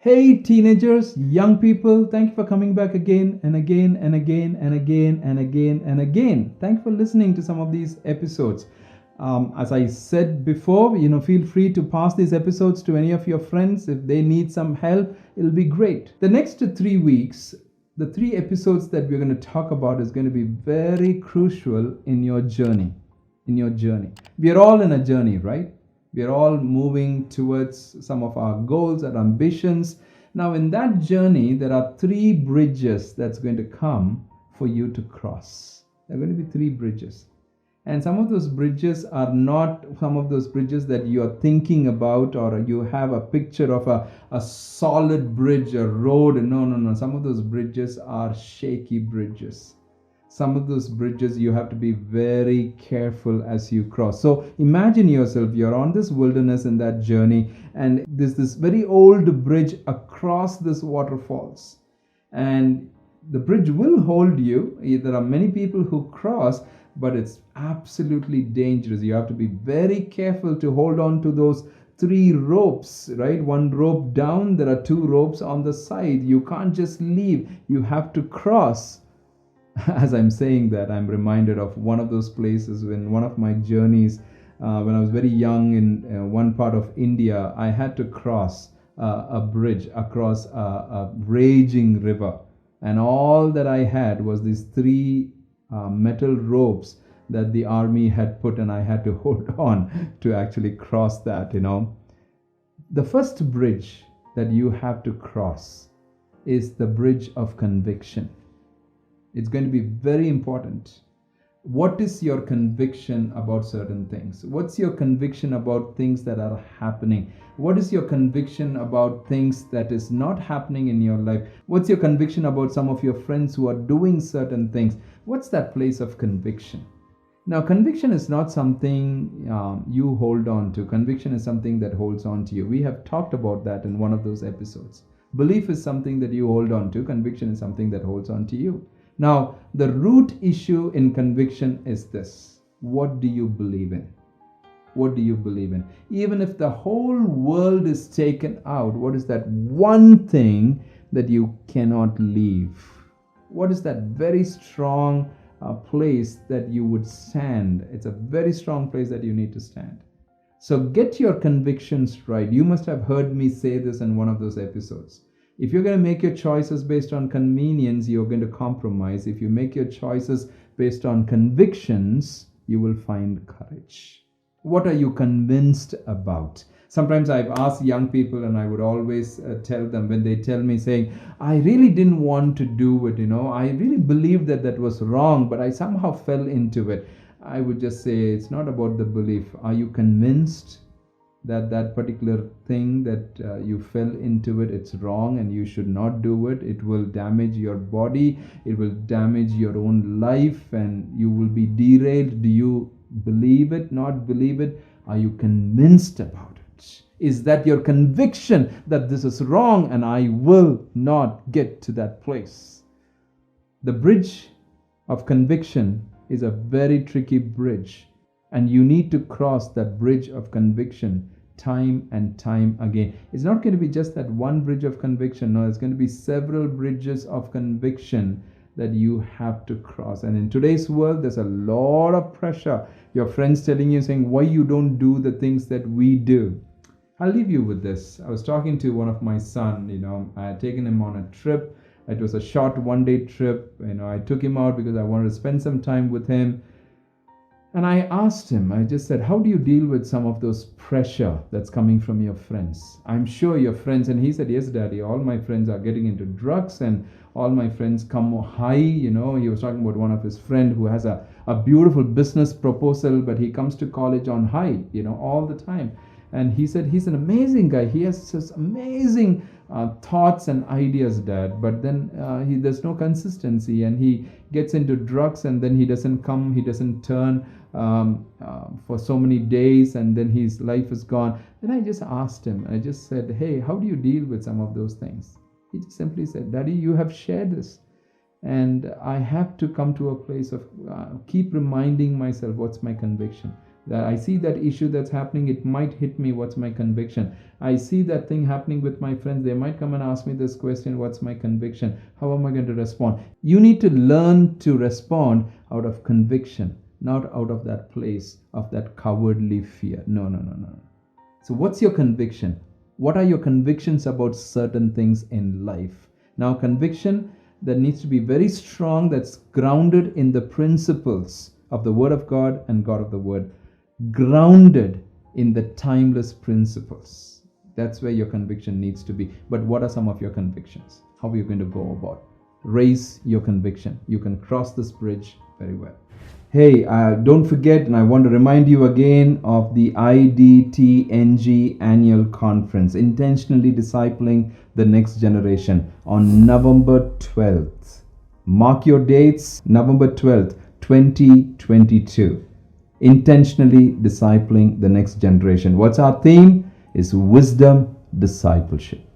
Hey, teenagers, young people, thank you for coming back again and again and again and again and again and again. Thank you for listening to some of these episodes. As I said before, feel free to pass these episodes to any of your friends. If they need some help, it'll be great. The next 3 weeks, the 3 episodes that we're going to talk about is going to be very crucial in your journey. We are all in a journey, right? We are all moving towards some of our goals and ambitions. Now, in that journey, there are 3 bridges that's going to come for you to cross. There are going to be 3 bridges. And some of those bridges are not some of those bridges that you are thinking about, or you have a picture of a solid bridge, a road. No, no, no. Some of those bridges are shaky bridges. Some of those bridges you have to be very careful as you cross. So imagine yourself, you're on this wilderness in that journey, and there's this very old bridge across this waterfalls. And the bridge will hold you. There are many people who cross, but it's absolutely dangerous. You have to be very careful to hold on to those 3 ropes, right? One rope down, there are 2 ropes on the side. You can't just leave, you have to cross. As I'm saying that, I'm reminded of one of those places when one of my journeys, when I was very young in one part of India, I had to cross a bridge across a raging river. And all that I had was these 3 metal ropes that the army had put, and I had to hold on to actually cross that. The first bridge that you have to cross is the bridge of conviction. It's going to be very important. What is your conviction about certain things? What's your conviction about things that are happening? What is your conviction about things that is not happening in your life? What's your conviction about some of your friends who are doing certain things? What's that place of conviction? Now, conviction is not something you hold on to. Conviction is something that holds on to you. We have talked about that in one of those episodes. Belief is something that you hold on to. Conviction is something that holds on to you. Now, the root issue in conviction is this: what do you believe in? What do you believe in? Even if the whole world is taken out, what is that one thing that you cannot leave? What is that very strong place that you would stand? It's a very strong place that you need to stand. So get your convictions right. You must have heard me say this in one of those episodes. If you're going to make your choices based on convenience, you're going to compromise. If you make your choices based on convictions, you will find courage. What are you convinced about? Sometimes I've asked young people, and I would always tell them, when they tell me saying, I really didn't want to do it, I really believed that was wrong, but I somehow fell into it. I would just say, it's not about the belief. Are you convinced that particular thing that you fell into it's wrong and you should not do it? It will damage your body, it will damage your own life, and you will be derailed. Do you believe it, not believe it? Are you convinced about it? Is that your conviction that this is wrong and I will not get to that place? The bridge of conviction is a very tricky bridge, and you need to cross that bridge of conviction time and time again. It's not going to be just that one bridge of conviction. No, it's going to be several bridges of conviction that you have to cross. And in today's world, there's a lot of pressure. Your friends telling you, saying, why you don't do the things that we do. I'll leave you with this. I was talking to one of my son. I had taken him on a trip. It was a short one-day trip. I took him out because I wanted to spend some time with him. And I asked him, I just said, how do you deal with some of those pressure that's coming from your friends? I'm sure your friends, and he said, yes, daddy, all my friends are getting into drugs and all my friends come high. He was talking about one of his friend who has a beautiful business proposal, but he comes to college on high, all the time. And he said, he's an amazing guy. He has this amazing thoughts and ideas, dad, but then there's no consistency, and he gets into drugs, and then he doesn't turn for so many days, and then his life is gone. Then I just asked him, I just said, hey, how do you deal with some of those things? He just simply said, daddy, you have shared this, and I have to come to a place of keep reminding myself what's my conviction. I see that issue that's happening, it might hit me. What's my conviction? I see that thing happening with my friends. They might come and ask me this question. What's my conviction? How am I going to respond? You need to learn to respond out of conviction, not out of that place of that cowardly fear. No, no, no, no. So, what's your conviction? What are your convictions about certain things in life? Now, conviction that needs to be very strong, that's grounded in the principles of the Word of God and God of the Word, grounded in the timeless principles. That's where your conviction needs to be. But what are some of your convictions? How are you going to go about? Raise your conviction. You can cross this bridge very well. Hey, don't forget, and I want to remind you again of the IDTNG annual conference, Intentionally Discipling the Next Generation, on November 12th. Mark your dates, November 12th, 2022. Intentionally Discipling the Next Generation. What's our theme? Is wisdom discipleship.